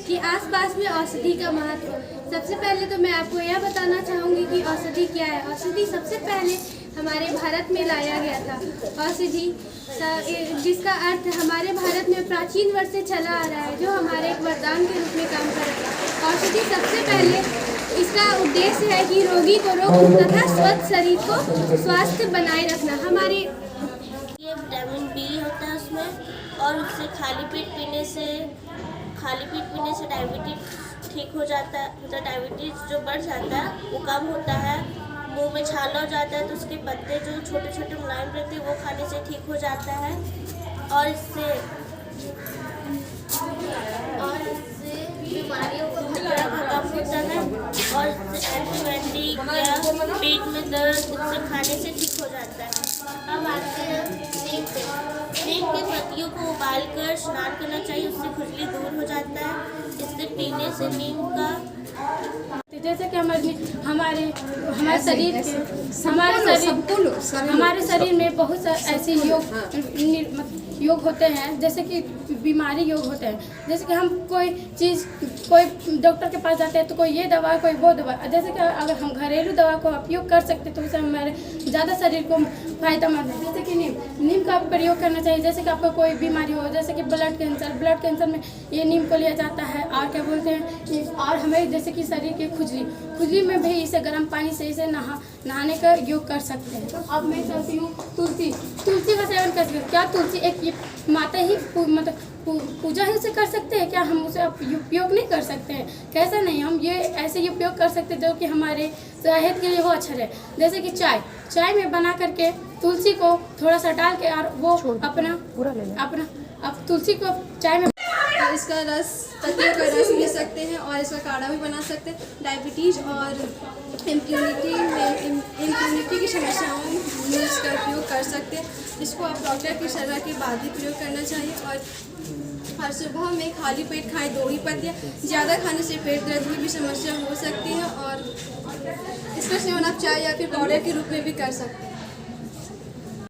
कि आसपास में औषधि का महत्व। सबसे पहले तो मैं आपको यह बताना चाहूँगी कि औषधि क्या है। औषधि सबसे पहले हमारे भारत में लाया गया था। औषधि जिसका अर्थ हमारे भारत में प्राचीन वर्ष से चला आ रहा है, जो हमारे एक वरदान के रूप में काम कर रहा है। औषधि सबसे पहले इसका उद्देश्य है कि रोगी को रोग तथा स्वस्थ शरीर को स्वास्थ्य बनाए रखना। हमारे ये विटामिन बी होता है उसमें, और उससे खाली पेट पीने से डायबिटीज ठीक हो जाता है। मतलब डायबिटीज जो बढ़ जाता है वो कम होता है। मुंह में छाला हो जाता है तो उसके पत्ते जो छोटे छोटे मुलायम रहते हैं वो खाने से ठीक हो जाता है। और इससे बीमारियों का खतरा कम होता है। और एंटीबायोटिक या पेट में दर्द इससे खाने से ठीक हो जाता है। अब आते हैं नीम पे। नीम के पत्तियों को उबालकर स्नान करना चाहिए, उससे खुजली दूर हो जाता है। इससे पीने से नीम का जैसे कि हमारे शरीर में बहुत सारे ऐसे योग होते हैं, जैसे कि बीमारी योग होते हैं। जैसे कि हम कोई डॉक्टर के पास जाते हैं तो कोई ये दवा कोई वो दवा। जैसे कि अगर हम घरेलू दवा को उपयोग कर सकते हैं तो उससे हमारे ज़्यादा शरीर को फायदेमंद है। जैसे कि नीम का प्रयोग करना चाहिए। जैसे कि आपको कोई बीमारी हो, जैसे कि ब्लड कैंसर में ये नीम को लिया जाता है। और क्या बोलते हैं, और हमें जैसे कि शरीर की खुजली में भी इसे गर्म पानी से इसे नहाने का योग कर सकते हैं। तो अब मैं चलती हूँ तुलसी का सेवन कर सकते हैं। क्या तुलसी एक माता ही मतलब पूजा ही उसे कर सकते हैं क्या? हम उसे उपयोग नहीं कर सकते हैं? कैसा नहीं, हम ये ऐसे उपयोग कर सकते हैं जो कि हमारे सेहत के लिए वो अच्छा रहे। जैसे कि चाय में बना करके तुलसी को थोड़ा सा डाल के और वो अपना अब तुलसी को चाय में इसका रस, पत्तियों का रस पी सकते हैं और इसका काढ़ा भी बना सकते हैं। डायबिटीज़ और इम्यूनिटी की समस्याओं में इसका उपयोग कर सकते हैं। इसको आप डॉक्टर की सलाह के बाद ही प्रयोग करना चाहिए। और हर सुबह में खाली पेट खाएं 2 ही पत्तियाँ। ज़्यादा खाने से पेट दर्द की भी समस्या हो सकती है और इसका सेवन आप चाय या फिर पाउडर के रूप में भी कर सकते हैं।